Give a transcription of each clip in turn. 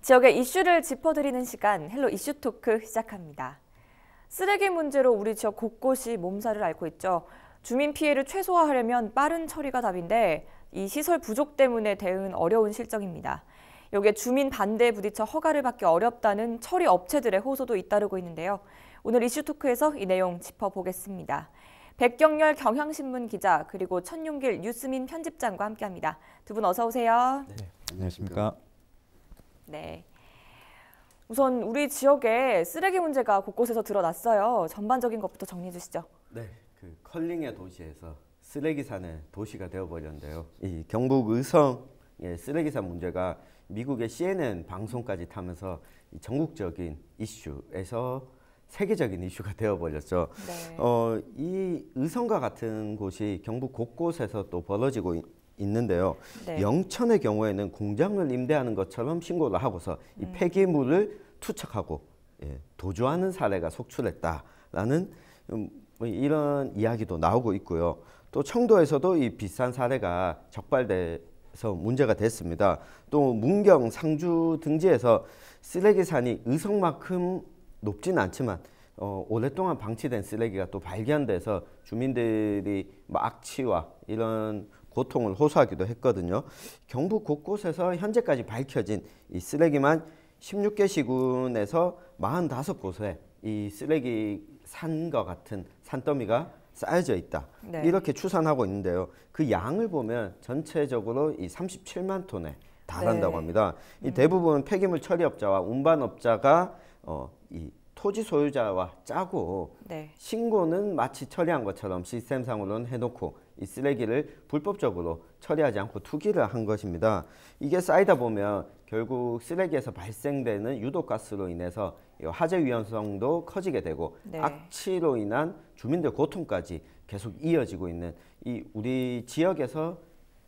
지역의 이슈를 짚어드리는 시간 헬로 이슈 토크 시작합니다. 쓰레기 문제로 우리 지역 곳곳이 몸살을 앓고 있죠. 주민 피해를 최소화하려면 빠른 처리가 답인데 이 시설 부족 때문에 대응은 어려운 실정입니다. 여기에 주민 반대에 부딪혀 허가를 받기 어렵다는 처리 업체들의 호소도 잇따르고 있는데요. 오늘 이슈 토크에서 이 내용 짚어보겠습니다. 백경열 경향신문 기자 그리고 천윤길 뉴스민 편집장과 함께합니다. 두 분 어서 오세요. 네, 안녕하십니까. 네. 우선 우리 지역에 쓰레기 문제가 곳곳에서 드러났어요. 전반적인 것부터 정리해 주시죠. 네, 컬링의 도시에서 쓰레기산의 도시가 되어버렸는데요. 이 경북 의성의 쓰레기산 문제가 미국의 CNN 방송까지 타면서 이 전국적인 이슈에서 세계적인 이슈가 되어버렸죠. 네. 이 의성과 같은 곳이 경북 곳곳에서 또 벌어지고 있는데요. 네. 영천의 경우에는 공장을 임대하는 것처럼 신고를 하고서 이 폐기물을 투척하고 도주하는 사례가 속출했다라는 이런 이야기도 나오고 있고요. 또 청도에서도 이 비슷한 사례가 적발돼서 문제가 됐습니다. 또 문경, 상주 등지에서 쓰레기산이 의성만큼 높지는 않지만 오랫동안 방치된 쓰레기가 또 발견돼서 주민들이 악취와 이런 고통을 호소하기도 했거든요. 경북 곳곳에서 현재까지 밝혀진 이 쓰레기만 16개 시군에서 45곳에 이 쓰레기 산과 같은 산더미가 쌓여져 있다. 네. 이렇게 추산하고 있는데요. 그 양을 보면 전체적으로 이 37만 톤에 달한다고 네. 합니다. 이 대부분 폐기물 처리업자와 운반업자가 이 토지 소유자와 짜고 네. 신고는 마치 처리한 것처럼 시스템상으로는 해놓고 이 쓰레기를 불법적으로 처리하지 않고 투기를 한 것입니다. 이게 쌓이다 보면 결국 쓰레기에서 발생되는 유독가스로 인해서 화재 위험성도 커지게 되고 네. 악취로 인한 주민들 고통까지 계속 이어지고 있는 이 우리 지역에서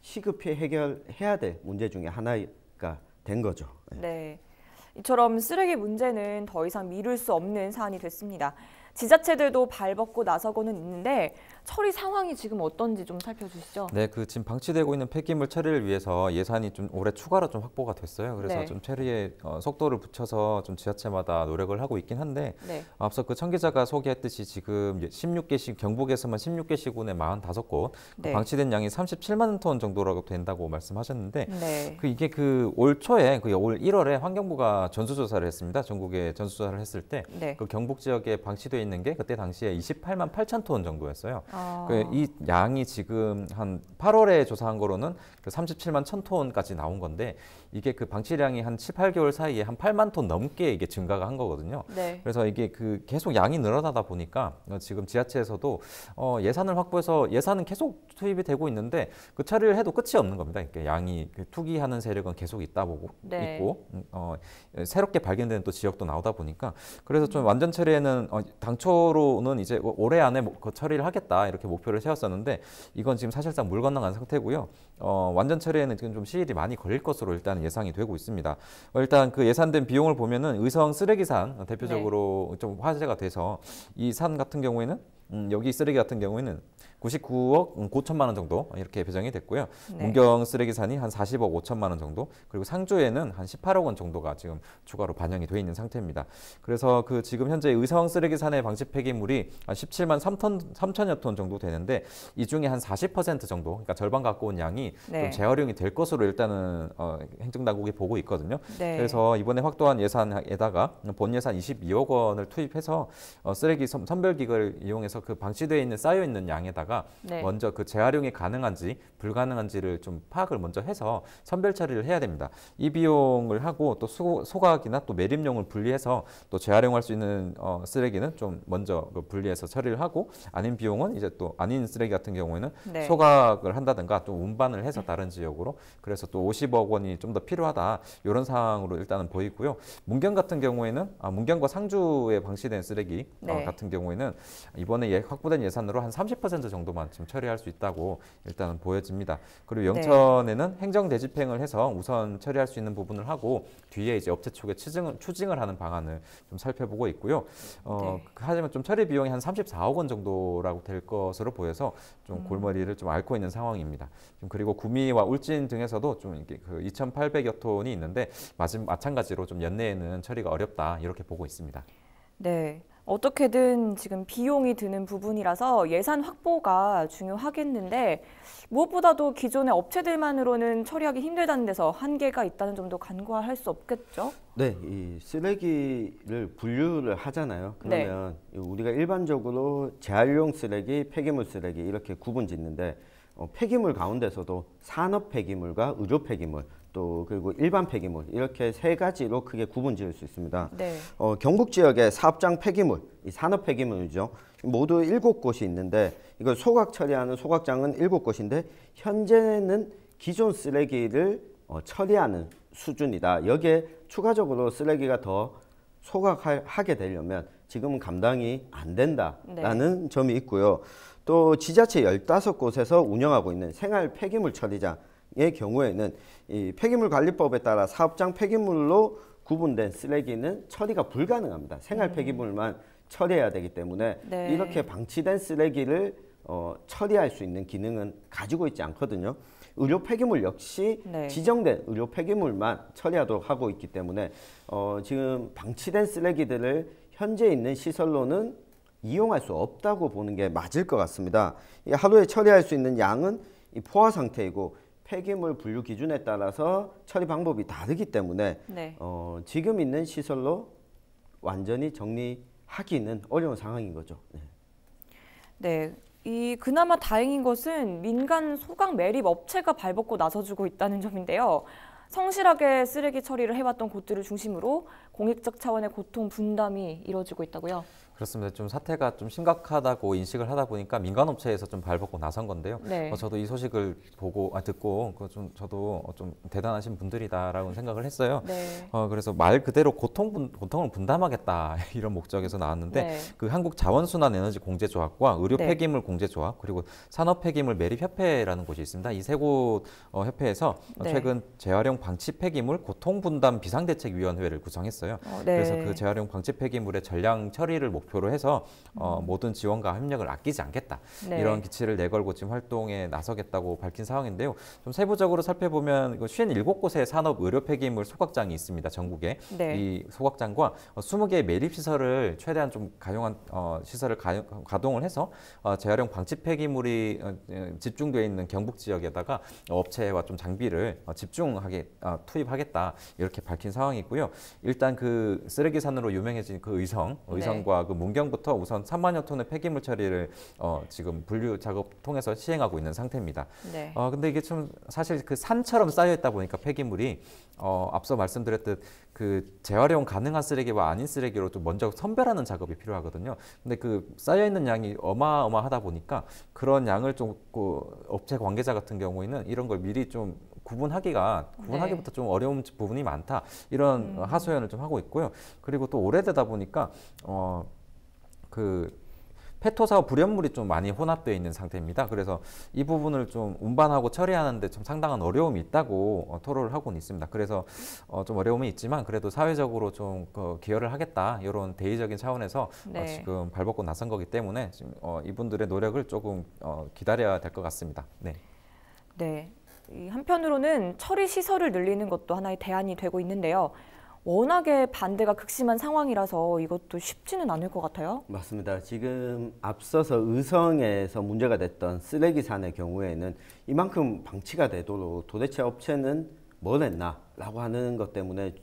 시급히 해결해야 될 문제 중에 하나가 된 거죠. 네. 이처럼 쓰레기 문제는 더 이상 미룰 수 없는 사안이 됐습니다. 지자체들도 발벗고 나서고는 있는데 처리 상황이 지금 어떤지 좀 살펴주시죠. 네, 지금 방치되고 있는 폐기물 처리를 위해서 예산이 좀 올해 추가로 좀 확보가 됐어요. 그래서 네. 좀 처리에 속도를 붙여서 좀 지자체마다 노력을 하고 있긴 한데 네. 앞서 청 기자가 소개했듯이 지금 16개시 경북에서만 16개 시군에 45곳 네. 방치된 양이 37만 톤 정도라고 된다고 말씀하셨는데 네. 이게 올 초에 올 1월에 환경부가 전수조사를 했습니다. 전국에 전수조사를 했을 때 네. 경북 지역에 방치되어 있는 게 그때 당시에 28만 8천 톤 정도였어요. 아. 이 양이 지금 한 8월에 조사한 거로는 37만 1천 톤까지 나온 건데 이게 방치량이 한 7, 8개월 사이에 한 8만 톤 넘게 이게 증가가 한 거거든요. 네. 그래서 이게 계속 양이 늘어나다 보니까 지금 지자체에서도 예산을 확보해서 예산은 계속 투입이 되고 있는데 그 처리를 해도 끝이 없는 겁니다. 그러니까 양이 투기하는 세력은 계속 네. 있고 새롭게 발견되는 또 지역도 나오다 보니까 그래서 좀 완전 처리에는 당초로는 이제 올해 안에 처리를 하겠다 이렇게 목표를 세웠었는데 이건 지금 사실상 물 건너간 상태고요. 완전 처리에는 지금 좀 시일이 많이 걸릴 것으로 일단 예상이 되고 있습니다. 일단 예산된 비용을 보면은 의성 쓰레기산 대표적으로 좀 화제가 돼서 이 산 같은 경우에는 여기 쓰레기 같은 경우에는 99억 5천만 원 정도 이렇게 배정이 됐고요. 네. 문경 쓰레기산이 한 40억 5천만 원 정도, 그리고 상주에는 한 18억 원 정도가 지금 추가로 반영이 돼 있는 상태입니다. 그래서 지금 현재 의성 쓰레기산의 방치 폐기물이 한 17만 3천여 톤 정도 되는데 이 중에 한 40% 정도, 그러니까 절반 가까운 양이 네. 좀 재활용이 될 것으로 일단은 행정당국이 보고 있거든요. 네. 그래서 이번에 확보한 예산에다가 본 예산 22억 원을 투입해서 쓰레기 선별기를 이용해서 방치되어 있는 쌓여 있는 양에다가 네. 먼저 재활용이 가능한지 불가능한지를 좀 파악을 먼저 해서 선별 처리를 해야 됩니다. 이 비용을 하고 또 소각이나 또 매립용을 분리해서 또 재활용할 수 있는 쓰레기는 좀 먼저 분리해서 처리를 하고, 아닌 비용은 이제 또 아닌 쓰레기 같은 경우에는 네. 소각을 한다든가 또 운반을 해서 다른 지역으로, 그래서 또 50억 원이 좀 더 필요하다 이런 상황으로 일단은 보이고요. 문경 같은 경우에는 문경과 상주에 방치된 쓰레기 네. 같은 경우에는 이번에 확보된 예산으로 한 30% 정도만 지금 처리할 수 있다고 일단은 보여집니다. 그리고 영천에는 행정 대집행을 해서 우선 처리할 수 있는 부분을 하고 뒤에 이제 업체 쪽에 추징을 하는 방안을 좀 살펴보고 있고요. 하지만 좀 처리 비용이 한 34억 원 정도라고 될 것으로 보여서 좀 골머리를 좀 앓고 있는 상황입니다. 좀 그리고 구미와 울진 등에서도 좀 이게 그 2,800여 톤이 있는데 마찬가지로 좀 연내에는 처리가 어렵다 이렇게 보고 있습니다. 네. 어떻게든 지금 비용이 드는 부분이라서 예산 확보가 중요하겠는데 무엇보다도 기존의 업체들만으로는 처리하기 힘들다는 데서 한계가 있다는 점도 간과할 수 없겠죠? 네, 이 쓰레기를 분류를 하잖아요. 그러면 우리가 일반적으로 재활용 쓰레기, 폐기물 쓰레기 이렇게 구분 짓는데 폐기물 가운데서도 산업 폐기물과 의료 폐기물 또 그리고 일반 폐기물 이렇게 세 가지로 크게 구분 지을 수 있습니다. 네. 경북 지역의 사업장 폐기물, 이 산업 폐기물이죠. 모두 7곳이 있는데 이걸 소각 처리하는 소각장은 7곳인데 현재는 기존 쓰레기를 처리하는 수준이다. 여기에 추가적으로 쓰레기가 더 소각하게 되려면 지금은 감당이 안 된다라는 점이 있고요. 또 지자체 15곳에서 운영하고 있는 생활 폐기물 처리장의 경우에는 이 폐기물 관리법에 따라 사업장 폐기물로 구분된 쓰레기는 처리가 불가능합니다. 생활 폐기물만 처리해야 되기 때문에 이렇게 방치된 쓰레기를 처리할 수 있는 기능은 가지고 있지 않거든요. 의료 폐기물 역시 지정된 의료 폐기물만 처리하도록 하고 있기 때문에 지금 방치된 쓰레기들을 현재 있는 시설로는 이용할 수 없다고 보는 게 맞을 것 같습니다. 하루에 처리할 수 있는 양은 포화 상태이고 폐기물 분류 기준에 따라서 처리 방법이 다르기 때문에 지금 있는 시설로 완전히 정리하기는 어려운 상황인 거죠. 네. 그나마 다행인 것은 민간 소각 매립 업체가 발벗고 나서주고 있다는 점인데요. 성실하게 쓰레기 처리를 해왔던 곳들을 중심으로 공익적 차원의 고통 분담이 이루어지고 있다고요? 그렇습니다. 좀 사태가 좀 심각하다고 인식을 하다 보니까 민간업체에서 좀 발벗고 나선 건데요. 저도 이 소식을 듣고 저도 좀 대단하신 분들이다라고 생각을 했어요. 그래서 말 그대로 고통을 분담하겠다 이런 목적에서 나왔는데 그 한국자원순환에너지공제조합과 의료폐기물공제조합 그리고 산업폐기물매립협회라는 곳이 있습니다. 이 세 곳 협회에서 최근 재활용 방치 폐기물 고통분담 비상대책위원회를 구성했어요. 그래서 그 재활용 방치 폐기물의 전량 처리를 목표로 해서 모든 지원과 협력을 아끼지 않겠다. 이런 기치를 내걸고 지금 활동에 나서겠다고 밝힌 상황인데요. 좀 세부적으로 살펴보면 57곳의 산업 의료 폐기물 소각장이 있습니다. 전국에. 이 소각장과 20개의 매립시설을 최대한 좀 가용한 시설을 가동을 해서 재활용 방치 폐기물이 집중되어 있는 경북 지역에다가 업체와 좀 장비를 집중하게 투입하겠다. 이렇게 밝힌 상황이고요. 일단 그 쓰레기산으로 유명해진 그 의성과 그 문경부터 우선 3만여 톤의 폐기물 처리를 지금 분류 작업 통해서 시행하고 있는 상태입니다. 근데 이게 좀 사실 그 산처럼 쌓여 있다 보니까 폐기물이 앞서 말씀드렸듯 그 재활용 가능한 쓰레기와 아닌 쓰레기로 좀 먼저 선별하는 작업이 필요하거든요. 근데 그 쌓여 있는 양이 어마어마하다 보니까 그런 양을 좀 업체 관계자 같은 경우에는 이런 걸 미리 좀 구분하기부터 좀 어려운 부분이 많다. 이런 하소연을 좀 하고 있고요. 그리고 또 오래되다 보니까 그 폐토사와 불연물이 좀 많이 혼합되어 있는 상태입니다. 그래서 이 부분을 좀 운반하고 처리하는데 좀 상당한 어려움이 있다고 토로를 하고는 있습니다. 그래서 좀 어려움이 있지만 그래도 사회적으로 좀 기여를 하겠다 이런 대의적인 차원에서 지금 발벗고 나선 거기 때문에 지금 이분들의 노력을 조금 기다려야 될 것 같습니다. 한편으로는 처리 시설을 늘리는 것도 하나의 대안이 되고 있는데요. 워낙에 반대가 극심한 상황이라서 이것도 쉽지는 않을 것 같아요. 맞습니다. 지금 앞서서 의성에서 문제가 됐던 쓰레기산의 경우에는 이만큼 방치가 되도록 도대체 업체는 뭘 했나라고 하는 것 때문에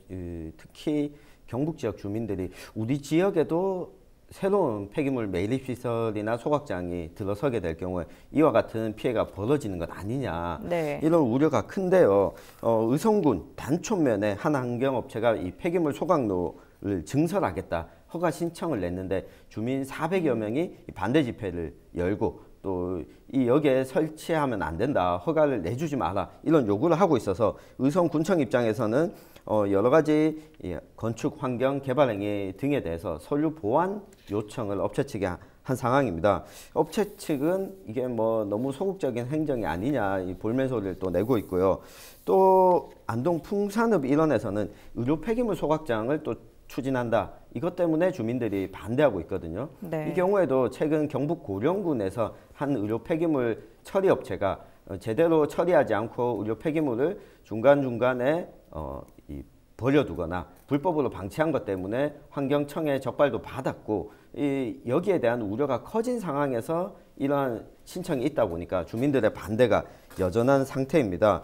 특히 경북 지역 주민들이 우리 지역에도 새로운 폐기물 매립시설이나 소각장이 들어서게 될 경우에 이와 같은 피해가 벌어지는 것 아니냐 이런 우려가 큰데요. 의성군 단촌면에 한 환경업체가 이 폐기물 소각로를 증설하겠다 허가 신청을 냈는데 주민 400여 명이 반대 집회를 열고 또 여기에 설치하면 안 된다 허가를 내주지 마라 이런 요구를 하고 있어서 의성군청 입장에서는 여러 가지 건축 환경 개발 행위 등에 대해서 서류 보완 요청을 업체 측에 한 상황입니다. 업체 측은 이게 뭐 너무 소극적인 행정이 아니냐 이 볼멘 소리를 또 내고 있고요. 또 안동 풍산읍 일원에서는 의료 폐기물 소각장을 또 추진한다. 이것 때문에 주민들이 반대하고 있거든요. 이 경우에도 최근 경북 고령군에서 한 의료 폐기물 처리 업체가 제대로 처리하지 않고 의료 폐기물을 중간중간에 버려두거나 불법으로 방치한 것 때문에 환경청의 적발도 받았고 여기에 대한 우려가 커진 상황에서 이러한 신청이 있다 보니까 주민들의 반대가 여전한 상태입니다.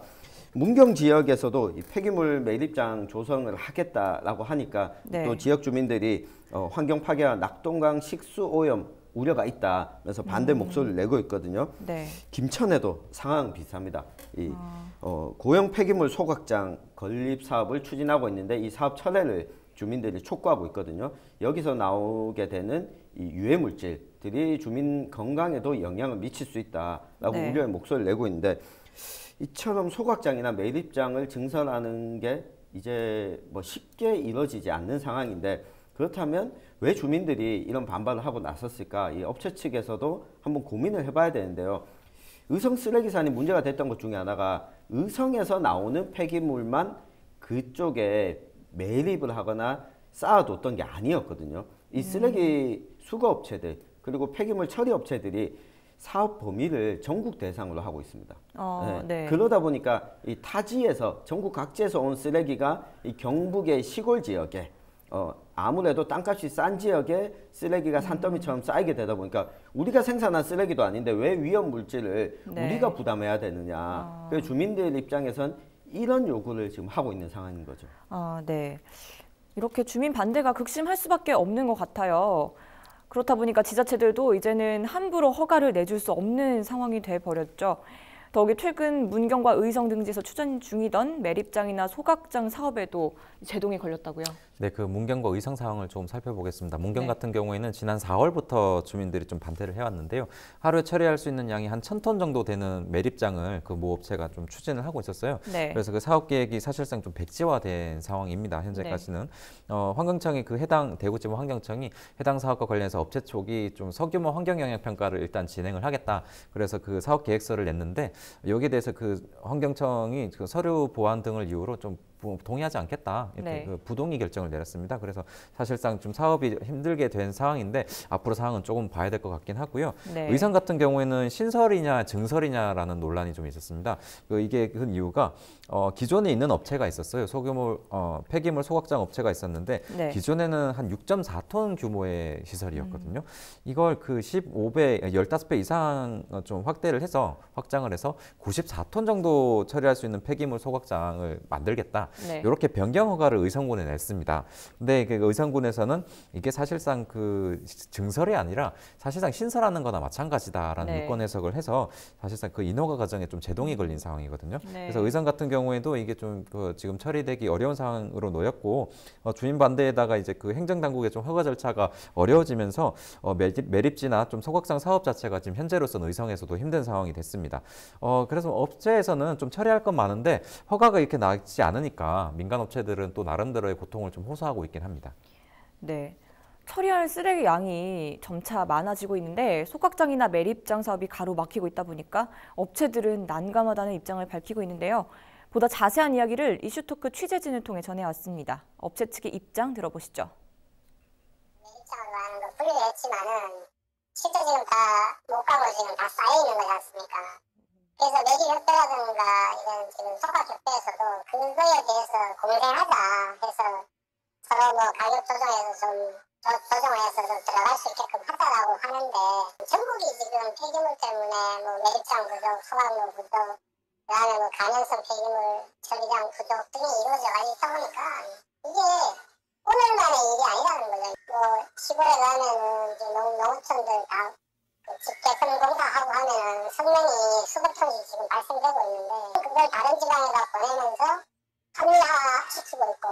문경 지역에서도 이 폐기물 매립장 조성을 하겠다라고 하니까 네. 또 지역 주민들이 환경 파괴와 낙동강 식수 오염 우려가 있다면서 반대 목소리를 내고 있거든요. 네. 김천에도 상황 비슷합니다. 고형 폐기물 소각장 건립 사업을 추진하고 있는데 이 사업 철회를 주민들이 촉구하고 있거든요. 여기서 나오게 되는 이 유해 물질들이 주민 건강에도 영향을 미칠 수 있다라고 네. 우려의 목소리를 내고 있는데 이처럼 소각장이나 매립장을 증설하는 게 이제 뭐 쉽게 이루어지지 않는 상황인데 그렇다면 왜 주민들이 이런 반발을 하고 나섰을까? 이 업체 측에서도 한번 고민을 해봐야 되는데요. 의성 쓰레기산이 문제가 됐던 것 중에 하나가 의성에서 나오는 폐기물만 그쪽에 매립을 하거나 쌓아뒀던 게 아니었거든요. 이 쓰레기 수거업체들 그리고 폐기물 처리업체들이 사업 범위를 전국 대상으로 하고 있습니다. 네. 그러다 보니까 이 타지에서 전국 각지에서 온 쓰레기가 이 경북의 시골 지역에 아무래도 땅값이 싼 지역에 쓰레기가 산더미처럼 쌓이게 되다 보니까 우리가 생산한 쓰레기도 아닌데 왜 위험 물질을 네. 우리가 부담해야 되느냐. 그래서 주민들 입장에선 이런 요구를 지금 하고 있는 상황인 거죠. 네. 이렇게 주민 반대가 극심할 수밖에 없는 것 같아요. 그렇다 보니까 지자체들도 이제는 함부로 허가를 내줄 수 없는 상황이 돼버렸죠. 더욱이 최근 문경과 의성 등지에서 추진 중이던 매립장이나 소각장 사업에도 제동이 걸렸다고요? 네, 그 문경과 의성 상황을 좀 살펴보겠습니다. 문경 네. 같은 경우에는 지난 4월부터 주민들이 좀 반대를 해왔는데요. 하루에 처리할 수 있는 양이 한 1,000톤 정도 되는 매립장을 그 모 업체가 좀 추진을 하고 있었어요. 네. 그래서 그 사업 계획이 사실상 좀 백지화된 상황입니다. 현재까지는. 환경청이 그 해당 대구지방 환경청이 해당 사업과 관련해서 업체 쪽이 좀 소규모 환경 영향 평가를 일단 진행을 하겠다. 그래서 그 사업 계획서를 냈는데 여기에 대해서 그 환경청이 그 서류 보완 등을 이유로 좀 동의하지 않겠다 이렇게 네. 그 부동의 결정을 내렸습니다. 그래서 사실상 좀 사업이 힘들게 된 상황인데 앞으로 상황은 조금 봐야 될 것 같긴 하고요. 네. 의성 같은 경우에는 신설이냐 증설이냐라는 논란이 좀 있었습니다. 이게 그 이유가 기존에 있는 업체가 있었어요. 소규모 폐기물 소각장 업체가 있었는데 네. 기존에는 한 6.4톤 규모의 시설이었거든요. 이걸 그 15배, 15배 이상 좀 확장을 해서 94톤 정도 처리할 수 있는 폐기물 소각장을 만들겠다. 네. 이렇게 변경 허가를 의성군에 냈습니다. 근데 그 의성군에서는 이게 사실상 그 증설이 아니라 사실상 신설하는 거나 마찬가지다라는 네. 유권 해석을 해서 사실상 그 인허가 과정에 좀 제동이 걸린 상황이거든요. 네. 그래서 의성 같은 경우에도 이게 좀 그 지금 처리되기 어려운 상황으로 놓였고 주민 반대에다가 이제 그 행정당국의 좀 허가 절차가 어려워지면서 매립지나 좀 소각장 사업 자체가 지금 현재로서는 의성에서도 힘든 상황이 됐습니다. 그래서 업체에서는 좀 처리할 건 많은데 허가가 이렇게 나지 않으니까 민간 업체들은 또 나름대로의 고통을 좀 호소하고 있긴 합니다. 네. 처리할 쓰레기 양이 점차 많아지고 있는데 소각장이나 매립장 사업이 가로막히고 있다 보니까 업체들은 난감하다는 입장을 밝히고 있는데요. 보다 자세한 이야기를 이슈토크 취재진을 통해 전해왔습니다. 업체 측의 입장 들어보시죠. 매립장으로 하는 거 분류했지만은 실제 지금 다 못 가고 지금 다 쌓여 있는 거지 않습니까? 그래서 매립협회라든가 이런 지금 소각협회에서도 그거에 대해서 공생하자 해서 서로 뭐 가격 조정해서 좀 조정해서 좀 들어갈 수 있게끔 하자라고 하는데 전국이 지금 폐기물 때문에 뭐 매립장 부족, 소각로 부족, 그다음에 뭐 간연성 폐기물 처리장 부족 등이 이루어져 있다 보니까 이게 오늘만의 일이 아니라는 거죠. 뭐 시골에 가면은 이제 농촌들 다 집게끔 공사하고 하면은 성명이 수백 톤씩 지금 발생되고 있는데 그걸 다른 지방에다 보내면서 합리화시키고 있고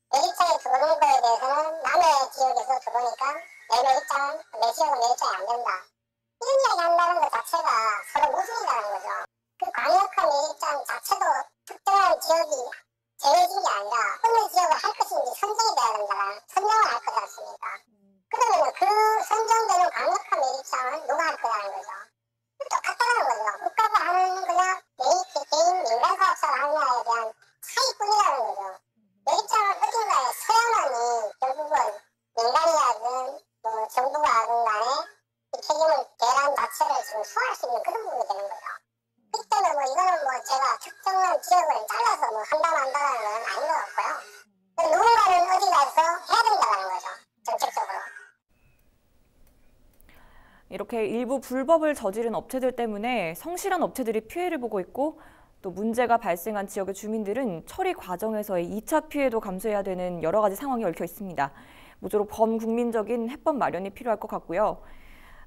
매립장에 들어오는 거에 대해서는 남의 지역에서 들어오니까 내 지역은 매립장이 안 된다. 이런 이야기 한다는 것 자체가 서로 모순이라는 거죠. 그 광역화 매립장 자체도 특정한 지역이 제외진 게 아니라 어느 지역을 할 것인지 선정이 돼야 된다. 선정을 할 거지 않습니까? 그러면 그 이렇게 일부 불법을 저지른 업체들 때문에 성실한 업체들이 피해를 보고 있고 또 문제가 발생한 지역의 주민들은 처리 과정에서의 2차 피해도 감수해야 되는 여러 가지 상황이 얽혀 있습니다. 모쪼록 범국민적인 해법 마련이 필요할 것 같고요.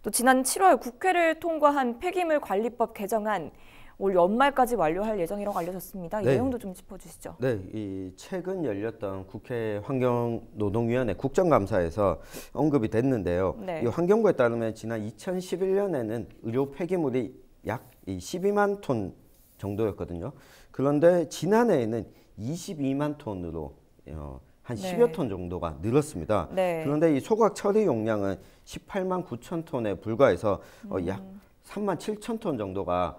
또 지난 7월 국회를 통과한 폐기물 관리법 개정안 올 연말까지 완료할 예정이라고 알려졌습니다. 이 내용도 좀 짚어주시죠. 네, 이 최근 열렸던 국회 환경노동위원회 국정감사에서 언급이 됐는데요. 네. 이 환경부에 따르면 지난 2011년에는 의료 폐기물이 약 12만 톤 정도였거든요. 그런데 지난해에는 22만 톤으로 한 10여 톤 정도가 늘었습니다. 네. 그런데 이 소각 처리 용량은 18만 9천 톤에 불과해서 약 3만 7천 톤 정도가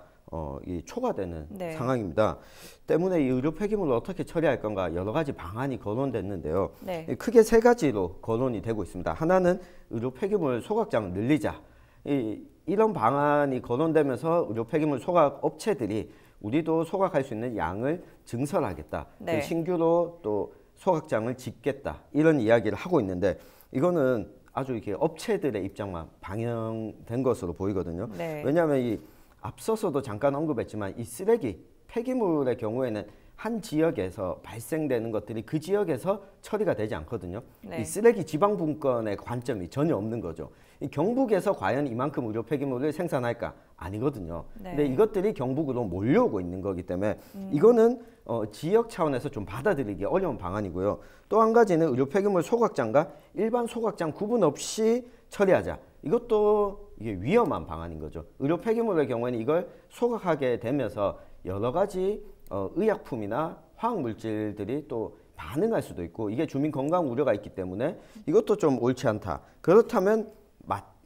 이 초과되는 상황입니다. 때문에 이 의료 폐기물을 어떻게 처리할 건가 여러 가지 방안이 거론됐는데요. 크게 세 가지로 거론이 되고 있습니다. 하나는 의료 폐기물 소각장을 늘리자. 이런 방안이 거론되면서 의료 폐기물 소각 업체들이 우리도 소각할 수 있는 양을 증설하겠다. 신규로 또 소각장을 짓겠다. 이런 이야기를 하고 있는데 이거는 아주 이렇게 업체들의 입장만 반영된 것으로 보이거든요. 왜냐하면 이 앞서서도 잠깐 언급했지만 이 쓰레기, 폐기물의 경우에는 한 지역에서 발생되는 것들이 그 지역에서 처리가 되지 않거든요. 이 쓰레기 지방 분권의 관점이 전혀 없는 거죠. 이 경북에서 과연 이만큼 의료 폐기물을 생산할까? 아니거든요. 근데 이것들이 경북으로 몰려오고 있는 거기 때문에 이거는 지역 차원에서 좀 받아들이기 어려운 방안이고요. 또 한 가지는 의료 폐기물 소각장과 일반 소각장 구분 없이 처리하자. 이것도 이게 위험한 방안인 거죠. 의료 폐기물의 경우에는 이걸 소각하게 되면서 여러 가지 의약품이나 화학 물질들이 또 반응할 수도 있고 이게 주민 건강 우려가 있기 때문에 이것도 좀 옳지 않다. 그렇다면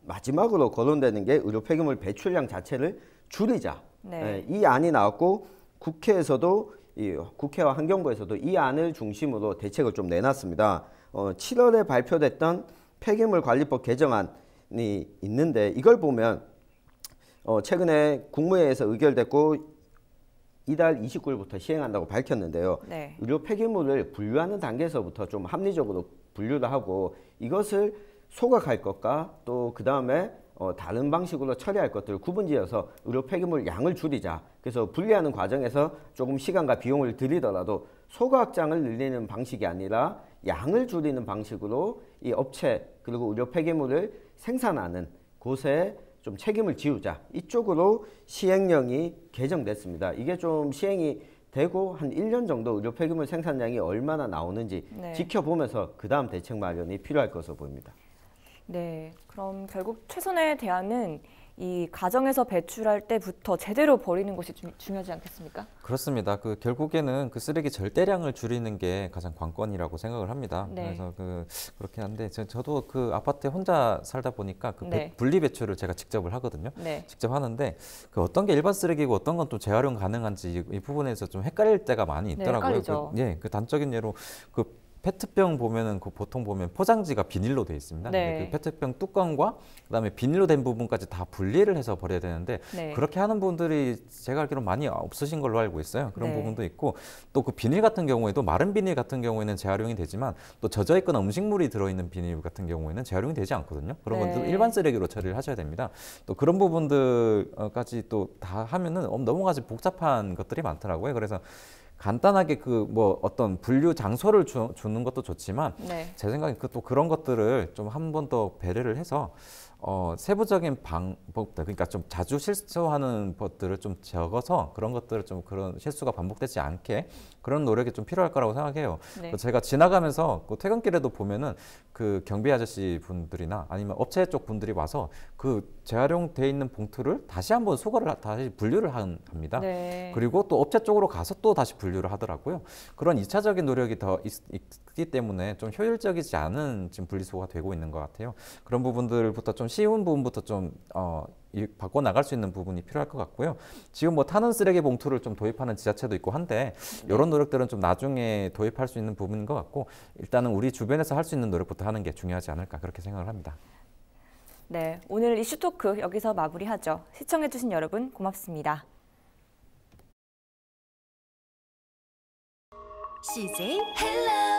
마지막으로 거론되는 게 의료 폐기물 배출량 자체를 줄이자. 이 안이 나왔고 국회에서도 국회와 환경부에서도 이 안을 중심으로 대책을 좀 내놨습니다. 7월에 발표됐던 폐기물 관리법 개정안이 있는데 이걸 보면 최근에 국무회의에서 의결됐고 이달 29일부터 시행한다고 밝혔는데요. 의료 폐기물을 분류하는 단계에서부터 좀 합리적으로 분류를 하고 이것을 소각할 것과 또 그 다음에 다른 방식으로 처리할 것들을 구분지어서 의료 폐기물 양을 줄이자. 그래서 분리하는 과정에서 조금 시간과 비용을 들이더라도 소각장을 늘리는 방식이 아니라 양을 줄이는 방식으로 이 업체 그리고 의료 폐기물을 생산하는 곳에 좀 책임을 지우자. 이쪽으로 시행령이 개정됐습니다. 이게 좀 시행이 되고 한 1년 정도 의료 폐기물 생산량이 얼마나 나오는지 지켜보면서 그 다음 대책 마련이 필요할 것으로 보입니다. 네, 그럼 결국 최선의 대안은 이 가정에서 배출할 때부터 제대로 버리는 것이 중요하지 않겠습니까? 그렇습니다. 결국에는 그 쓰레기 절대량을 줄이는 게 가장 관건이라고 생각을 합니다. 그래서 그렇긴 한데 저도 그 아파트에 혼자 살다 보니까 분리 배출을 제가 직접을 하거든요. 직접 하는데 어떤 게 일반 쓰레기고 어떤 건 또 재활용 가능한지 이 부분에서 좀 헷갈릴 때가 많이 있더라고요. 헷갈리죠. 그 단적인 예로 페트병 보면은 보통 보면 포장지가 비닐로 되어 있습니다. 그 페트병 뚜껑과 그다음에 비닐로 된 부분까지 다 분리를 해서 버려야 되는데 그렇게 하는 분들이 제가 알기로 많이 없으신 걸로 알고 있어요. 그런 부분도 있고 또 그 비닐 같은 경우에도 마른 비닐 같은 경우에는 재활용이 되지만 또 젖어 있거나 음식물이 들어있는 비닐 같은 경우에는 재활용이 되지 않거든요. 그런 건 일반 쓰레기로 처리를 하셔야 됩니다. 또 그런 부분들까지 또 다 하면은 너무 가지 복잡한 것들이 많더라고요. 그래서 간단하게 어떤 분류 장소를 주는 것도 좋지만 제 생각에 또 그런 것들을 좀 한 번 더 배려를 해서 세부적인 방법들 그러니까 좀 자주 실수하는 것들을 좀 적어서 그런 것들을 좀 그런 실수가 반복되지 않게 그런 노력이 좀 필요할 거라고 생각해요. 제가 지나가면서 퇴근길에도 보면은 그 경비 아저씨 분들이나 아니면 업체 쪽 분들이 와서 그 재활용돼 있는 봉투를 다시 한번 수거를 다시 분류를 합니다. 그리고 또 업체 쪽으로 가서 또 다시 분류를 하더라고요. 그런 2차적인 노력이 더 있기 때문에 좀 효율적이지 않은 지금 분리수거가 되고 있는 것 같아요. 그런 부분들부터 좀 쉬운 부분부터 좀 바꿔 나갈 수 있는 부분이 필요할 것 같고요. 지금 타는 쓰레기 봉투를 좀 도입하는 지자체도 있고 한데 이런 노력들은 좀 나중에 도입할 수 있는 부분인 것 같고 일단은 우리 주변에서 할 수 있는 노력부터 하는 게 중요하지 않을까 그렇게 생각을 합니다. 네, 오늘 이슈토크 여기서 마무리하죠. 시청해주신 여러분 고맙습니다. CJ 헬로